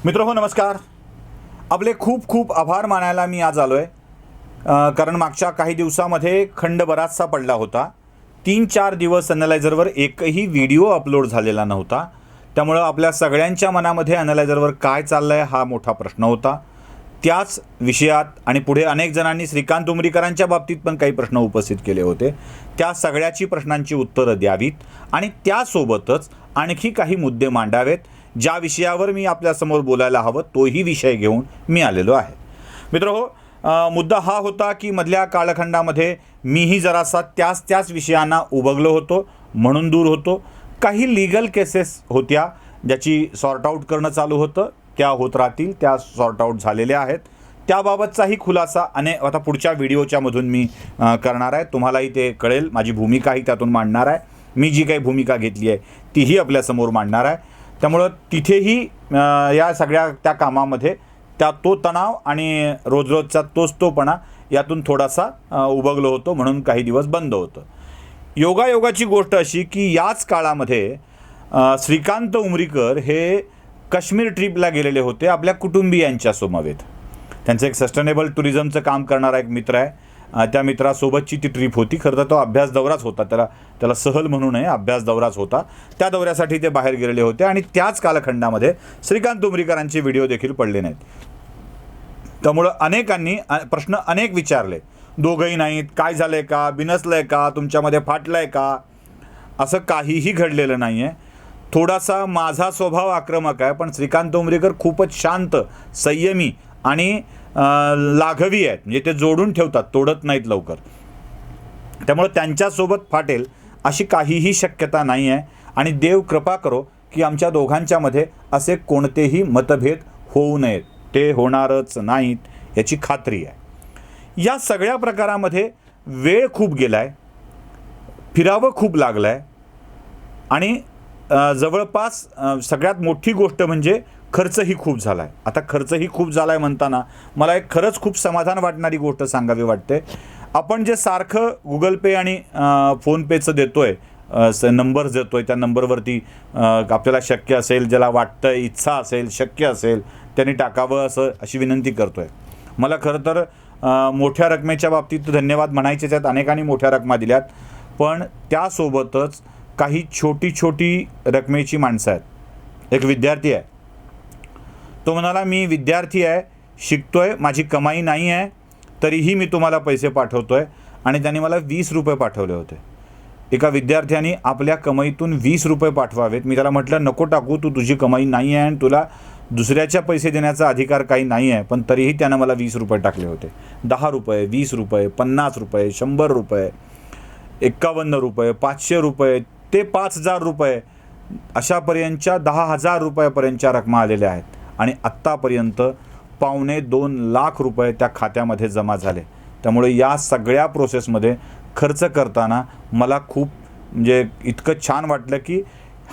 मित्रहो नमस्कार. आपले खूप खूप आभार मानायला मी आज आलो आहे, कारण मागच्या काही दिवसामध्ये खंड बराचसा पडला होता. 3-4 दिवस ॲनालायझरवर एकही व्हिडिओ अपलोड झालेला नव्हता. त्यामुळं आपल्या सगळ्यांच्या मनामध्ये ॲनालायझरवर काय चाललं आहे हा मोठा प्रश्न होता. त्याच विषयात आणि पुढे अनेक जणांनी श्रीकांत उमरीकरांच्या बाबतीत पण काही प्रश्न उपस्थित केले होते. त्या सगळ्याची प्रश्नांची उत्तरं द्यावीत आणि त्यासोबतच आणखी काही मुद्दे मांडावेत. ज्या विषयावर मी आपल्यासमोर बोलायला हवं तोही विषय घेऊन मी आलेलो आहे. मित्रहो, मुद्दा हा होता की मधल्या कालखंडामध्ये मीही जरासा त्याच विषयांना उबगलो होतो, म्हणून दूर होतो. काही लीगल केसेस होत्या ज्याची सॉर्ट आऊट करणं चालू होतं. त्या होत राहतील, त्या सॉर्ट आऊट झालेल्या आहेत. त्याबाबतचाही खुलासा आता पुढच्या व्हिडिओच्या मधून मी करणार आहे. तुम्हालाही ते कळेल. माझी भूमिकाही त्यातून मांडणार आहे. मी जी काही भूमिका घेतली आहे तीही आपल्यासमोर मांडणार आहे. त्यामुळं तिथेही या सगळ्या त्या कामामध्ये तो तणाव आणि रोजचा तोपणा यातून थोडासा उबगलो होतो, म्हणून काही दिवस बंद होतं. योगायोगाची गोष्ट अशी की याच काळामध्ये श्रीकांत उमरीकर हे काश्मीर ट्रिपला गेलेले होते आपल्या कुटुंबियांच्या समवेत. त्यांचं एक सस्टेनेबल टुरिझमचं काम करणारा एक मित्र आहे. त्या मित्रासोबतची ती ट्रिप होती. खरं तर तो अभ्यास दौराच होता, त्याला सहल म्हणू नये, अभ्यास दौराच होता. त्या दौऱ्यासाठी ते बाहेर गेलेले होते आणि त्याच कालखंडामध्ये श्रीकांत उमरीकरांचे व्हिडिओ देखील पडले नाहीत. त्यामुळं अनेकांनी प्रश्न विचारले. दोघंही नाहीत, काय झालं आहे का, बिनसलं आहे का, तुमच्यामध्ये फाटलं आहे का? असं काहीही घडलेलं नाही आहे. थोडासा माझा स्वभाव आक्रमक आहे, पण श्रीकांत उमरीकर खूपच शांत, संयमी आणि लाघवी आहेत. म्हणजे ते जोडून ठेवतात, तोडत नाहीत लवकर. त्यामुळे त्यांच्यासोबत फाटेल अशी काहीही शक्यता नाही आहे. आणि देव कृपा करो की आमच्या दोघांच्यामध्ये असे कोणतेही मतभेद होऊ नयेत. ते होणारच नाहीत याची खात्री आहे. या सगळ्या प्रकारामध्ये वेळ खूप गेला आहे, फिरावं खूप लागलं आहे आणि जवळपास सगळ्यात मोठी गोष्ट म्हणजे खर्चही खूप झाला आहे. आता खर्चही खूप झाला आहे म्हणताना मला एक खरंच खूप समाधान वाटणारी गोष्ट सांगावी वाटते. आपण जे सारखं गुगल पे आणि फोनपेचं देतो आहे, नंबर्स देतो आहे, त्या नंबरवरती आपल्याला शक्य असेल, ज्याला वाटतं, इच्छा असेल, शक्य असेल त्यांनी टाकावं अशी विनंती करतो आहे. मला खरं तर मोठ्या रकमेच्या बाबतीत धन्यवाद म्हणायचेच आहेत. अनेकांनी मोठ्या रकमा दिल्यात, पण त्यासोबतच काही छोटी रकमेची माणसं आहेत. एक विद्यार्थी आहे, तो म्हणाला मी विद्यार्थी आहे, शिकतोय, माझी कमाई नाही आहे, तरीही मी तुम्हाला पैसे पाठवतोय. आणि त्यांनी मला 20 रुपये पाठवले होते. एका विद्यार्थ्याने आपल्या कमाईतून 20 रुपये पाठवावेत. मी त्याला म्हटलं नको टाकू, तुझी कमाई नाही आहे आणि तुला दुसऱ्याच्या पैसे देण्याचा अधिकार काही नाही आहे. पण तरीही त्यानं मला 20 रुपये टाकले होते. 10 रुपये, 20 रुपये, 50 रुपये, 100 रुपये, 51 रुपये, 500 रुपये ते 5000 रुपये अशापर्यंतच्या 10,000 रुपयापर्यंतच्या रकमा आलेल्या आहेत. आणि आत्तापर्यंत 2.25 लाख रुपये त्या खात्यामध्ये जमा झाले. त्यामुळे या सगळ्या प्रोसेसमध्ये खर्च करताना मला खूप म्हणजे इतकं छान वाटलं की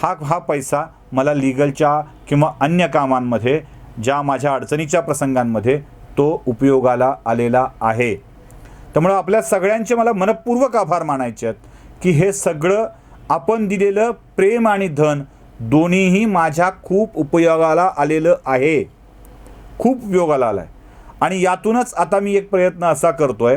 हा पैसा मला लीगलच्या किंवा अन्य कामांमध्ये, ज्या माझ्या अडचणीच्या प्रसंगांमध्ये तो उपयोगाला आलेला आहे. त्यामुळं आपल्या सगळ्यांचे मला मनपूर्वक आभार मानायचे आहेत की हे सगळं आपण दिलेलं प्रेम आणि धन दोन्हीही माझ्या खूप उपयोगाला आलेलं आहे, खूप उपयोगाला आलं आहे. आणि यातूनच आता मी एक प्रयत्न असा करतो आहे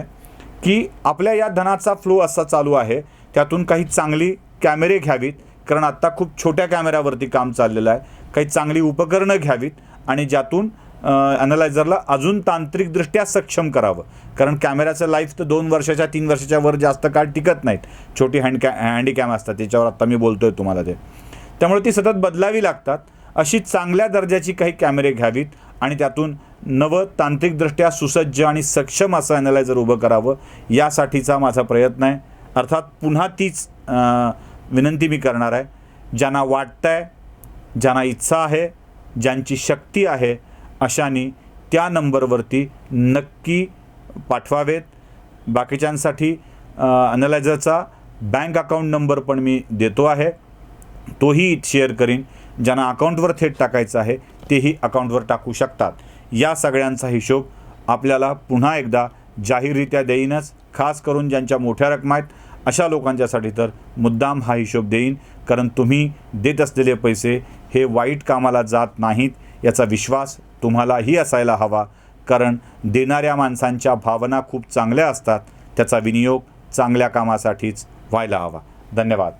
की आपल्या या धनाचा फ्लो असा चालू आहे, त्यातून काही चांगली कॅमेरे घ्यावीत, कारण आत्ता खूप छोट्या कॅमेऱ्यावरती काम चाललेलं आहे. काही चांगली उपकरणं घ्यावीत आणि ज्यातून ॲनालायझरला अजून तांत्रिकदृष्ट्या सक्षम करावं. कारण कॅमेऱ्याचं लाईफ तर 2 वर्षाच्या 3 वर्षाच्या वर जास्त काळ टिकत नाहीत. छोटी हँडीकॅम असतात, त्याच्यावर आत्ता मी बोलतो आहे तुम्हाला ते. त्यामुळे ती सतत बदलावी लागतात. अशी चांगल्या दर्जाची काही कॅमेरे घ्यावीत आणि त्यातून नवं तांत्रिकदृष्ट्या सुसज्ज आणि सक्षम असं ॲनालायझर उभं करावं, यासाठीचा माझा प्रयत्न आहे. अर्थात पुन्हा तीच विनंती मी करणार आहे, ज्यांना वाटतं आहे, ज्यांना इच्छा आहे, ज्यांची शक्ती आहे, अशांनी त्या नंबरवरती नक्की पाठवावेत. बाकीच्यांसाठी ॲनालायझरचा बँक अकाउंट नंबर पण मी देतो आहे, तोही शेअर करीन. ज्यांना अकाउंटवर थेट टाकायचं आहे तेही अकाउंटवर टाकू शकतात. या सगळ्यांचा हिशोब आपल्याला पुन्हा एकदा जाहीररित्या देईनच. खास करून ज्यांच्या मोठ्या रकमा आहेत अशा लोकांच्यासाठी तर मुद्दाम हा हिशोब देईन, कारण तुम्ही देत असलेले पैसे हे वाईट कामाला जात नाहीत याचा विश्वास तुम्हालाही असायला हवा, कारण देणाऱ्या माणसांच्या भावना खूप चांगल्या असतात, त्याचा विनियोग चांगल्या कामासाठीच व्हायला हवा. धन्यवाद.